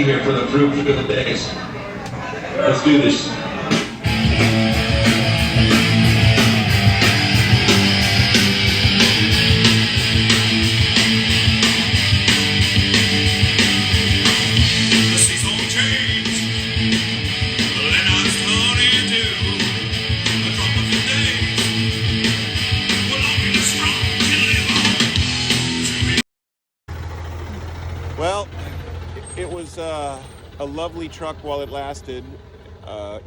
Here for the fruit for the days. Let's do this. Well, it was a lovely truck while it lasted.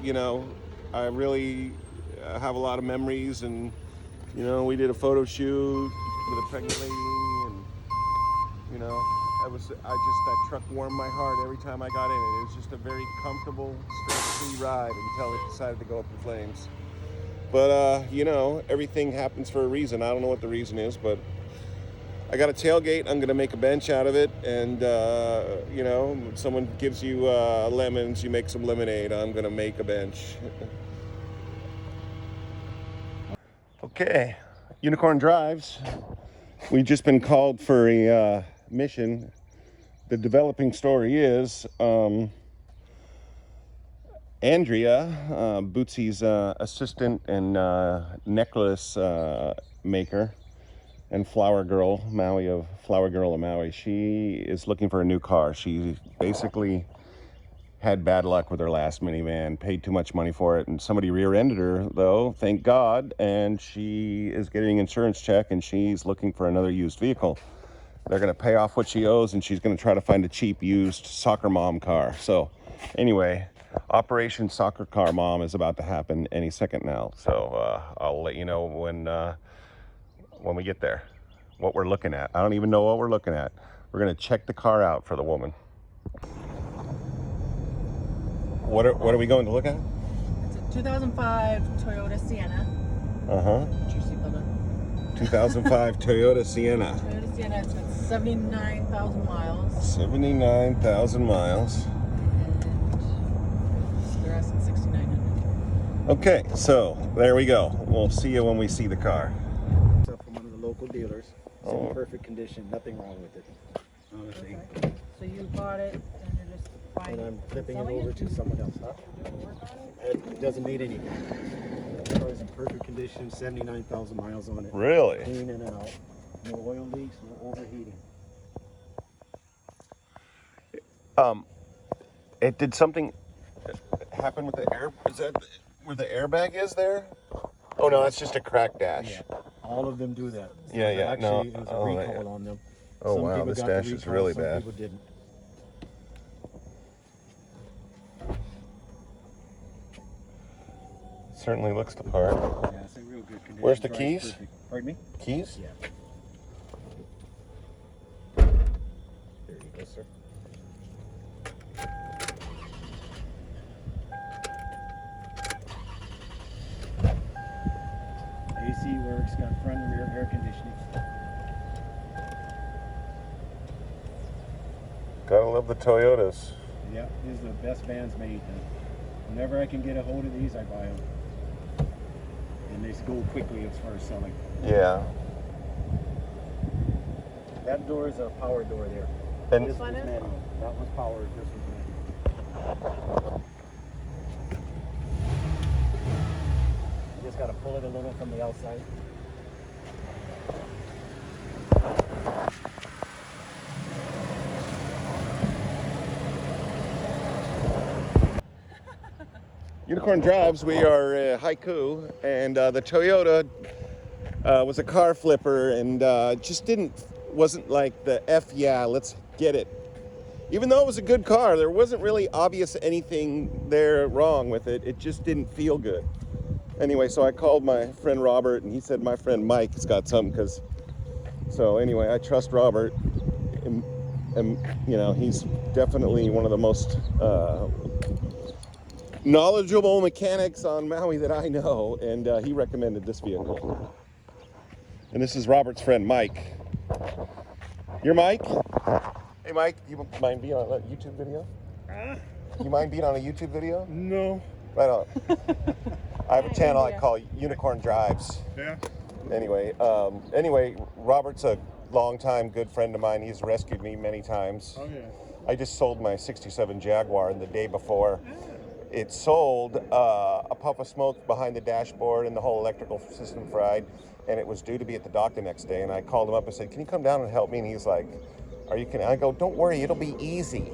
You know, I really have a lot of memories, and you know, we did a photo shoot with a pregnant lady, and you know, that truck warmed my heart every time I got in it. It was just a very comfortable, stress-free ride until it decided to go up in flames. But you know, everything happens for a reason. I don't know what the reason is, but I got a tailgate. I'm gonna make a bench out of it, and you know, someone gives you lemons, you make some lemonade. I'm gonna make a bench. Okay, Unicorn Drives. We've just been called for a mission. The developing story is Andrea, Bootsy's assistant and necklace maker and Flower Girl of Maui, she is looking for a new car. She basically had bad luck with her last minivan, paid too much money for it, and somebody rear-ended her, though, thank God, and she is getting an insurance check, and she's looking for another used vehicle. They're going to pay off what she owes, and she's going to try to find a cheap used soccer mom car. So anyway, Operation Soccer Car Mom is about to happen any second now. So I'll let you know when we get there, what we're looking at. I don't even know what we're looking at. We're gonna check the car out for the woman. What are we going to look at? It's a 2005 Toyota Sienna. Juicy builder. 2005 Toyota Sienna. Toyota Sienna, it's got 79,000 miles. 79,000 miles. And the rest is 6,900. Okay, so there we go. We'll see you when we see the car. From one of the local dealers. It's in perfect condition, nothing wrong with it. Honestly. Okay. So you bought it and you're just buying And I'm flipping it selling over to someone else. Huh? Doing work on it? It doesn't need anything. The car is in perfect condition, 79,000 miles on it. Really? Clean in and out. No oil leaks, no overheating. It did something happen with the air? Is that where the airbag is there? Oh no, that's just a cracked dash. Yeah, all of them do that. Yeah, yeah, Actually, no. there's a Oh, recall yeah. on them. Oh, Some wow, people this got the dash is recall, really some bad. people didn't. Certainly looks the part. Yeah, it's in real good condition. Where's the Drives keys? perfect. Pardon me? Keys? Yeah. There you go, sir. AC works, got front and rear air conditioning. Gotta love the Toyotas. Yeah, these are the best vans made. Whenever I can get a hold of these, I buy them. And they go quickly as far as selling. Yeah. That door is a power door there. And This was manual. That was powered, this was manual. You just gotta pull it a little from the outside. Unicorn Drives, we are Haiku, and the Toyota was a car flipper, and just wasn't like the yeah, let's get it. Even though it was a good car, there wasn't really obvious anything there wrong with it. It just didn't feel good. Anyway, so I called my friend Robert, and he said my friend Mike's got something, so anyway, I trust Robert, and you know, he's definitely one of the most knowledgeable mechanics on Maui that I know, and he recommended this vehicle. And this is Robert's friend Mike. You're Mike? Hey Mike, you mind being on a YouTube video? You mind being on a YouTube video? No. Right on. I have a channel I call Unicorn Drives. Yeah. Anyway, Robert's a longtime good friend of mine. He's rescued me many times. Oh yeah. I just sold my 67 Jaguar, and the day before it sold, a puff of smoke behind the dashboard and the whole electrical system fried, and it was due to be at the dock the next day. And I called him up and said, can you come down and help me? And he's like, are you kidding? I go, don't worry, it'll be easy.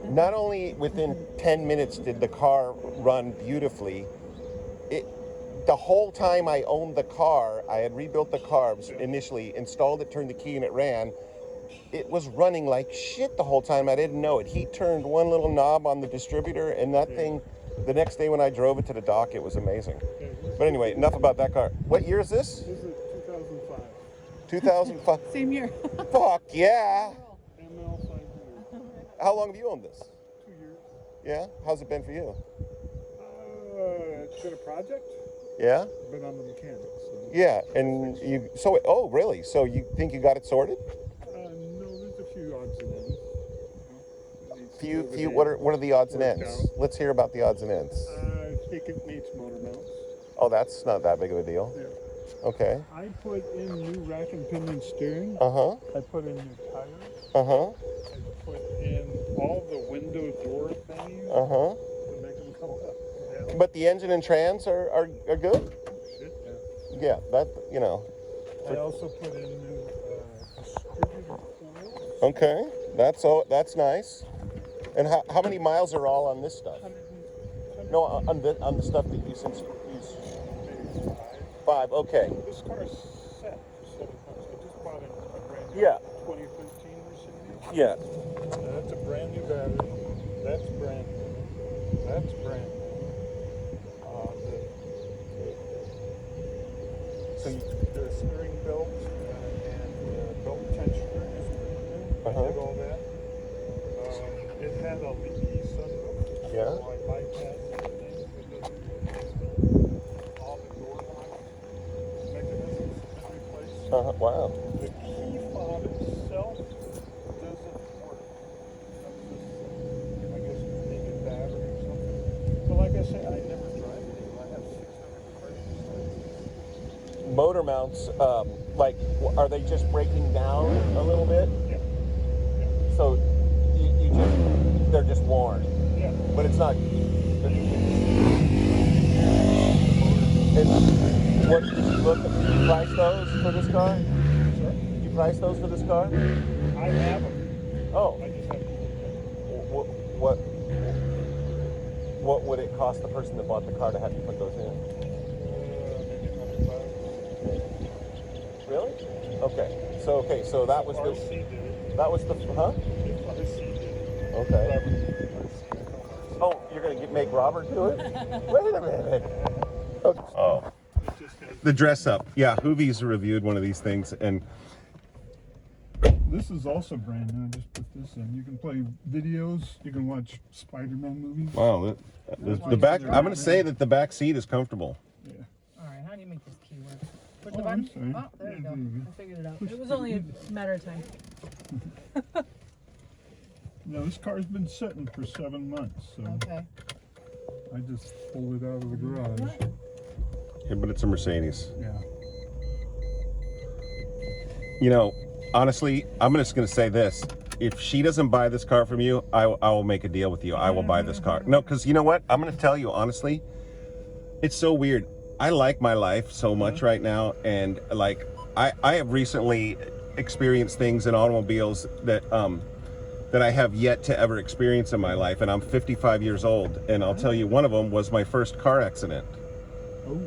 Not only within 10 minutes did the car run beautifully, the whole time I owned the car, I had rebuilt the carbs initially, installed it, turned the key, and it ran. It was running like shit the whole time. I didn't know it. He turned one little knob on the distributor, and that thing, the next day when I drove it to the dock, it was amazing. But anyway, enough about that car. What year is this? This is 2005. 2005. Same year. Fuck yeah. ML 500. How long have you owned this? 2 years. Yeah? How's it been for you? It's been a project, Yeah? but I'm a mechanic, so. Yeah, and you, so, oh, really? So you think you got it sorted? No, there's a few odds and ends. Few, what are the odds and Worked ends? Let's hear about the odds and ends. I think it needs motor mounts. Oh, that's not that big of a deal. Yeah. Okay. I put in new rack and pinion steering. Uh-huh. I put in new tires. Uh-huh. I put in all the window door thingies Uh-huh. to make them come up and down. But the engine and trans are good? Shit, yeah. Yeah, that, you know. I also put in new distributor coils. Okay. That's nice. And how many miles are all on this stuff? No, on the stuff that you since use. Maybe 5. 5, okay. This car is set for 7 months. I just bought a brand new Yeah. 2013 Mercedes. Yeah. That's a brand new battery. That's brand new. That's brand new. So you, The steering belt and belt tensioner is brand new. I did all that. It had a leaky sunroof. Yeah. So I bypassed everything with all the door lock mechanisms replaced. wow. The key fob itself doesn't work. That's just, I guess, naked battery or something. But like I say, I never drive it anymore. I have 600 cars. Motor mounts, like, are they just breaking down a little bit? Yeah. So they're just worn, Yeah. but it's not. And what did you price those for this car? Sorry? Did you price those for this car? I have them. Oh, I just have to. what would it cost the person that bought the car to have you put those in? Maybe $100. Really? Okay, so that was RC did it. that was the huh? RC did it. Okay. Oh, you're gonna make Robert do it? Wait a minute. Okay. Oh. It just has, The dress up. Yeah, Hoovies reviewed one of these things, and this is also brand new. I just put this in. You can play videos. You can watch Spider-Man movies. wow, the back. I'm gonna say that the back seat is comfortable. Yeah. All right, how do you make this key work? Push Oh, the I'm button? sorry. Oh, there you Yeah, go. there you go. I figured it out. It was only a matter of time. Now this car's been sitting for 7 months, so Okay. I just pulled it out of the garage. Yeah, but it's a Mercedes. Yeah. You know, honestly, I'm just gonna say this: if she doesn't buy this car from you, I will make a deal with you. I will buy this car. No, because you know what? I'm gonna tell you honestly. It's so weird. I like my life so much right now, and like I have recently experienced things in automobiles that I have yet to ever experience in my life, and I'm 55 years old, and I'll tell you, one of them was my first car accident. Oh.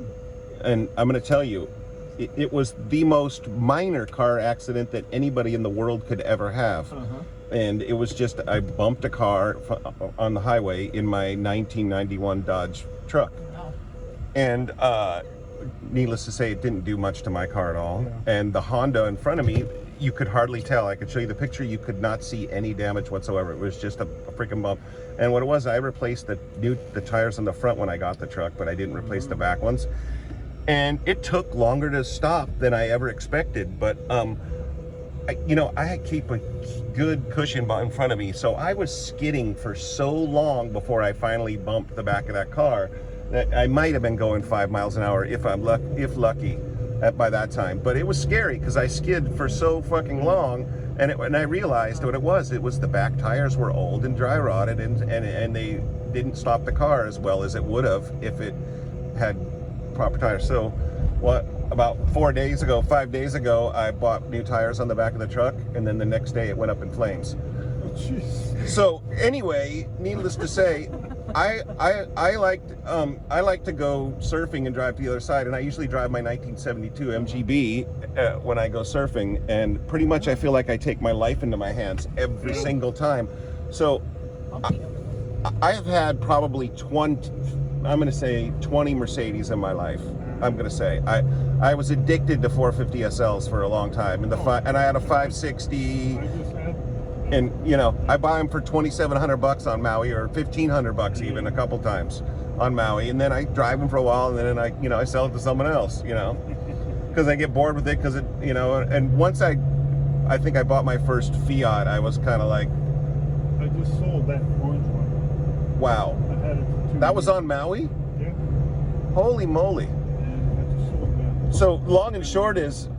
And I'm going to tell you, it was the most minor car accident that anybody in the world could ever have. And it was just, I bumped a car on the highway in my 1991 Dodge truck. Wow. And needless to say, it didn't do much to my car at all. Yeah. And the Honda in front of me, you could hardly tell. I could show you the picture. You could not see any damage whatsoever. It was just a freaking bump. And what it was, I replaced the tires on the front when I got the truck, but I didn't replace the back ones. And it took longer to stop than I ever expected. But I keep a good cushion in front of me, so I was skidding for so long before I finally bumped the back of that car that I might have been going 5 miles an hour if lucky. by that time. But it was scary because I skid for so fucking long, and I realized what it was. It was the back tires were old and dry rotted, and they didn't stop the car as well as it would have if it had proper tires. So what, about 5 days ago, I bought new tires on the back of the truck, and then the next day it went up in flames. Jeez. So anyway, needless to say, I like to go surfing and drive to the other side, and I usually drive my 1972 MGB when I go surfing, and pretty much I feel like I take my life into my hands every single time. So I have had probably 20 Mercedes in my life. I'm gonna say I was addicted to 450 SLs for a long time, and I had a 560. And you know, I buy them for $2,700 on Maui, or $1,500 even a couple times on Maui, and then I drive them for a while, and then I sell it to someone else, because I get bored with it, because it, and once I think I bought my first Fiat, I was kind of like, I just sold that orange one. wow, I had it for 2 that was years. on Maui? Yeah. Holy moly. And I just sold that. So long and short is,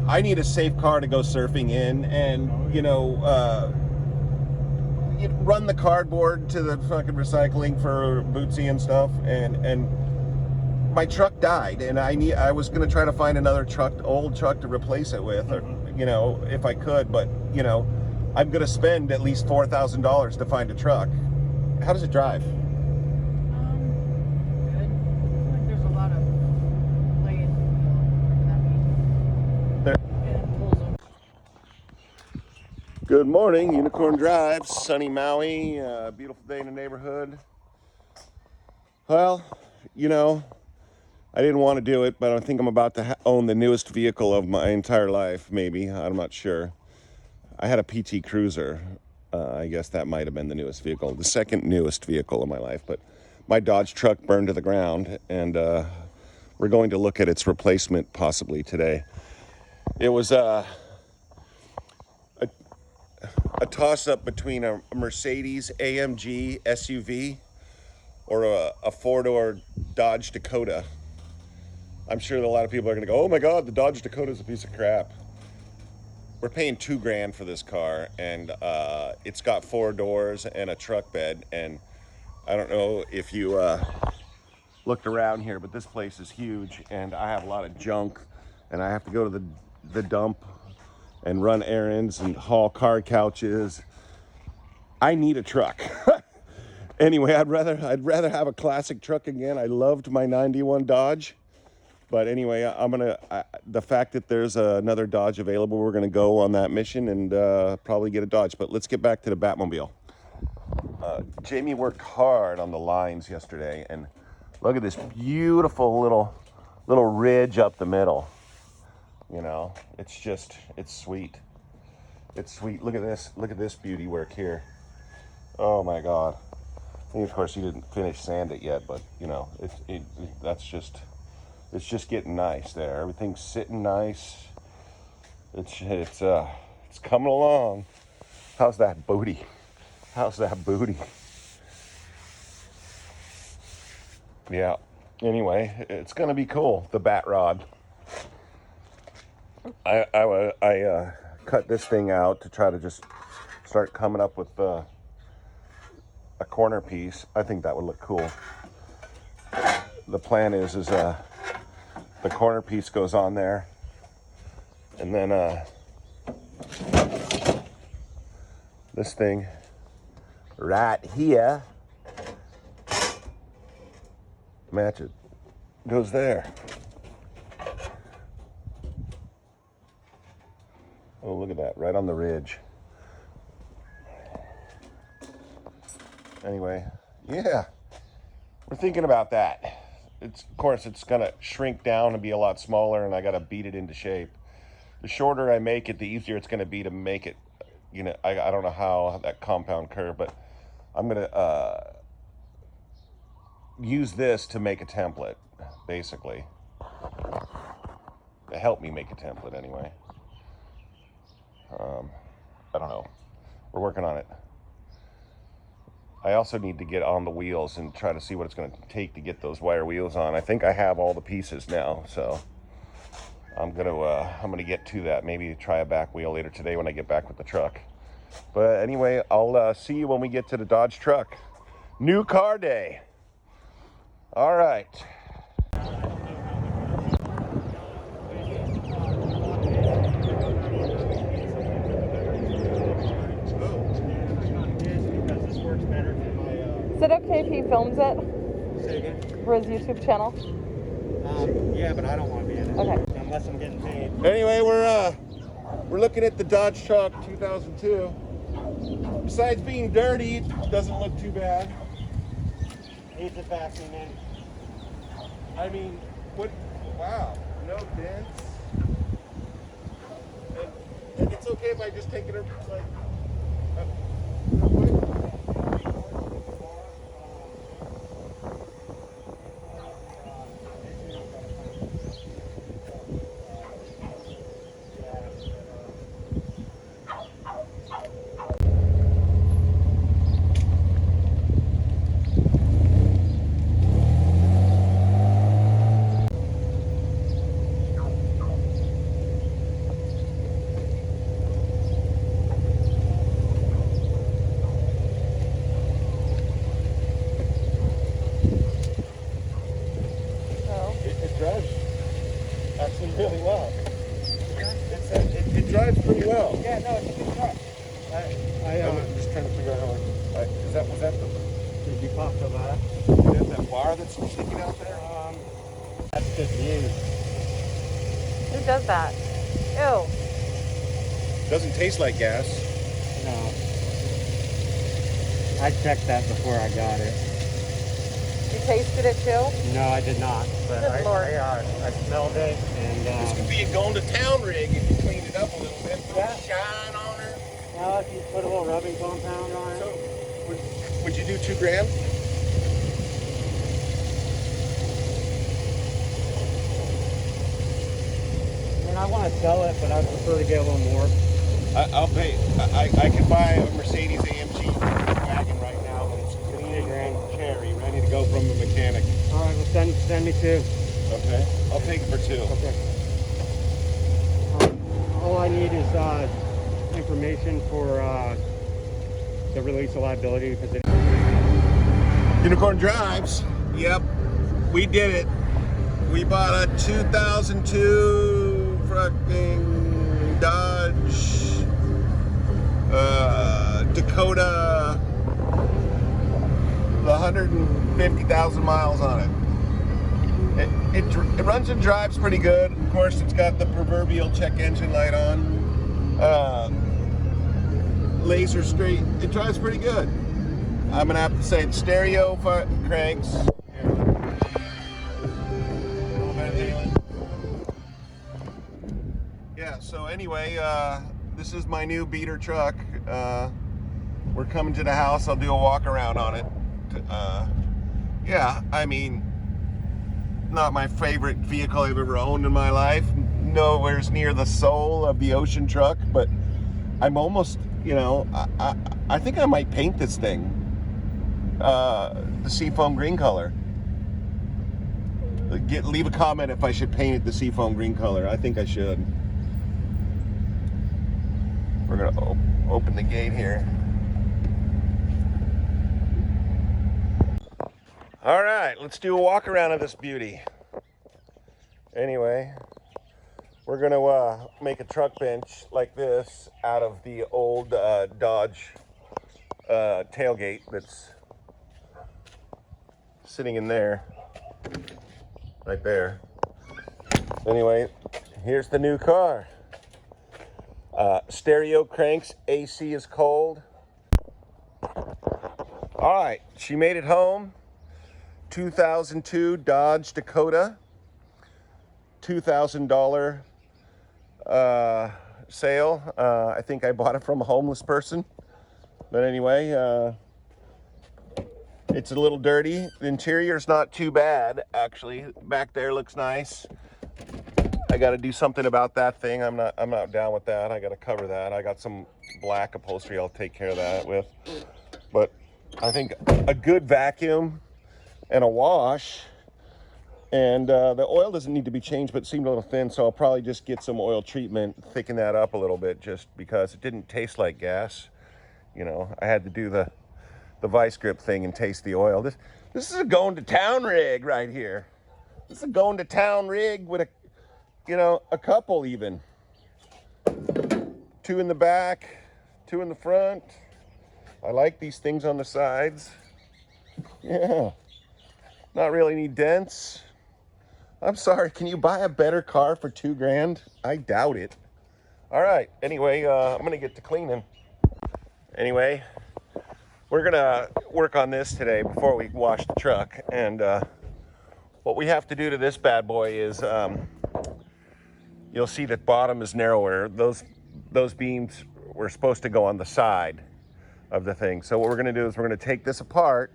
I need a safe car to go surfing in, and run the cardboard to the fucking recycling for Bootsy and stuff, and my truck died, and I was gonna try to find another old truck to replace it with, or if I could, but I'm gonna spend at least $4,000 to find a truck. How does it drive? Good. I feel like there's a lot of play in, whatever that means. There. And it pulls them. Good morning, Unicorn Drive, sunny Maui, beautiful day in the neighborhood. Well, I didn't want to do it, but I think I'm about to own the newest vehicle of my entire life, maybe. I'm not sure. I had a PT Cruiser. I guess that might have been the newest vehicle, the second newest vehicle of my life. But my Dodge truck burned to the ground, and we're going to look at its replacement possibly today. It was a toss-up between a Mercedes AMG SUV or a four-door Dodge Dakota. I'm sure that a lot of people are going to go, oh my God, the Dodge Dakota is a piece of crap. We're paying $2,000 for this car, and it's got 4 doors and a truck bed. And I don't know if you looked around here, but this place is huge, and I have a lot of junk, and I have to go to the dump and run errands and haul car couches. I need a truck. Anyway, I'd rather have a classic truck again. I loved my 91 Dodge. But anyway, the fact that there's another Dodge available, we're gonna go on that mission and probably get a Dodge. But let's get back to the Batmobile. Jamie worked hard on the lines yesterday, and look at this beautiful little ridge up the middle. It's sweet. It's sweet. Look at this beauty work here. Oh my God. And of course, he didn't finish sand it yet, but it's just getting nice there. Everything's sitting nice. It's coming along. How's that booty? Yeah. Anyway, it's gonna be cool. The bat rod. I cut this thing out to try to just start coming up with a corner piece. I think that would look cool. The plan is the corner piece goes on there, and then this thing right here, match it, goes there. Oh, look at that, right on the ridge. Anyway, yeah, we're thinking about that. Of course, it's gonna shrink down and be a lot smaller, and I gotta beat it into shape. The shorter I make it, the easier it's gonna be to make it. I don't know how that compound curve, but I'm gonna use this to make a template, basically. To help me make a template, anyway. I don't know. We're working on it. I also need to get on the wheels and try to see what it's going to take to get those wire wheels on. I think I have all the pieces now, so I'm gonna get to that. Maybe try a back wheel later today when I get back with the truck. But anyway, I'll see you when we get to the Dodge truck. New car day. All right. Is it okay if he films it Say again? for his YouTube channel? Yeah, but I don't want to be in it. Okay. Unless I'm getting paid. Anyway, we're looking at the Dodge truck 2002. Besides being dirty, it doesn't look too bad. Needs a vacuum in. I mean, what? Wow, no dents. And it's okay if I just take it like. Real quick? It drives actually really well. It drives pretty well. Yeah, no, it's a good truck. I'm just trying to figure out how. Was that Did you pop the last? that bar that's sticking out there? That's good view. Who does that? Ew. Doesn't taste like gas. No. I checked that before I got it. You tasted it too? No, I did not. But Good Lord. I smelled it and This could be a going to town rig if you cleaned it up a little bit. Put Yeah. a shine on her. well, if you put a little rubbing compound on it. So, would you do $2,000? I mean, I want to sell it, but I prefer to get a little more. I'll pay. I can buy a Mercedes AMG wagon right now that's clean and cherry, ready to go from the mechanic. All right, well, send me two. Okay. I'll take it for $2. Okay. All I need is information for the release of liability because it. Unicorn Drives. Yep, we did it. We bought a 2002 fucking Dodge Dakota, 150,000 miles on it. It runs and drives pretty good. Of course, it's got the proverbial check engine light on. Laser straight. It drives pretty good. I'm gonna have to say it's stereo cranks. Yeah, so anyway, this is my new beater truck. We're coming to the house. I'll do a walk around on it. Yeah, I mean, not my favorite vehicle I've ever owned in my life. Nowhere near the soul of the Ocean truck, but I'm almost, you know, I think I might paint this thing the seafoam green color. Leave a comment if I should paint it the seafoam green color. I think I should. We're gonna open the gate here. All right, let's do a walk around of this beauty. Anyway, we're gonna make a truck bench like this out of the old Dodge tailgate that's sitting in there, right there. Anyway, here's the new car. Stereo cranks, AC is cold. All right, she made it home. 2002 Dodge Dakota, $2,000 sale. I think I bought it from a homeless person. But anyway, it's a little dirty. The interior's not too bad, actually. Back there looks nice. I got to do something about that thing. I'm not down with that. I got to cover that. I got some black upholstery I'll take care of that with. But I think a good vacuum and a wash And the oil doesn't need to be changed, but it seemed a little thin, so I'll probably just get some oil treatment, thicken that up a little bit, just because it didn't taste like gas. You know, I had to do the vice grip thing and taste the oil. This is a going to town rig right here. This is a going to town rig with a couple even. 2 in the back, 2 in the front. I like these things on the sides. Yeah, not really any dents. I'm sorry, can you buy a better car for $2 grand? I doubt it. All right, anyway, I'm gonna get to cleaning. Anyway, we're gonna work on this today before we wash the truck. And what we have to do to this bad boy is, you'll see that bottom is narrower. Those beams were supposed to go on the side of the thing. So what we're gonna do is we're gonna take this apart.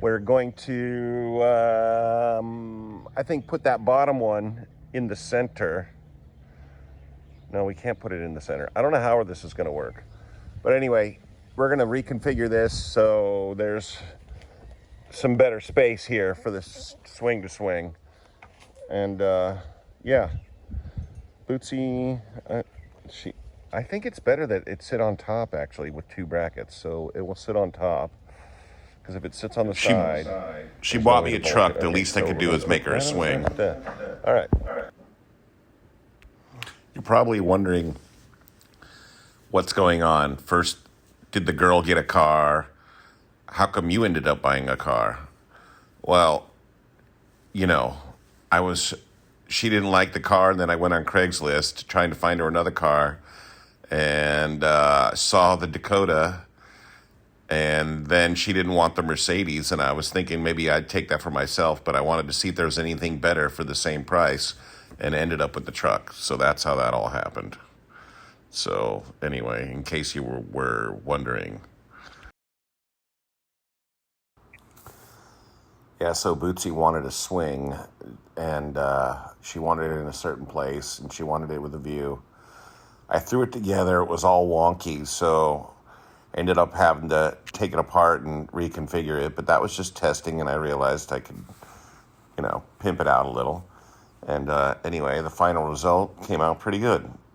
We're going to, I think, put that bottom one in the center. No, we can't put it in the center. I don't know how this is gonna work. But anyway, we're gonna reconfigure this so there's some better space here for this swing to swing. And yeah, Bootsy, I think it's better that it sit on top actually with 2 brackets. So it will sit on top. Because if it sits on the side... She bought me a truck. The least I could do is make her a swing. All right. You're probably wondering what's going on. First, did the girl get a car? How come you ended up buying a car? Well, you know, she didn't like the car, and then I went on Craigslist trying to find her another car, and saw the Dakota. And then she didn't want the Mercedes, and I was thinking maybe I'd take that for myself, but I wanted to see if there was anything better for the same price, and ended up with the truck. So that's how that all happened. So anyway, in case you were wondering. Yeah, so Bootsy wanted a swing, and she wanted it in a certain place, and she wanted it with a view. I threw it together. It was all wonky, so... ended up having to take it apart and reconfigure it, but that was just testing, and I realized I could, pimp it out a little. And anyway, the final result came out pretty good.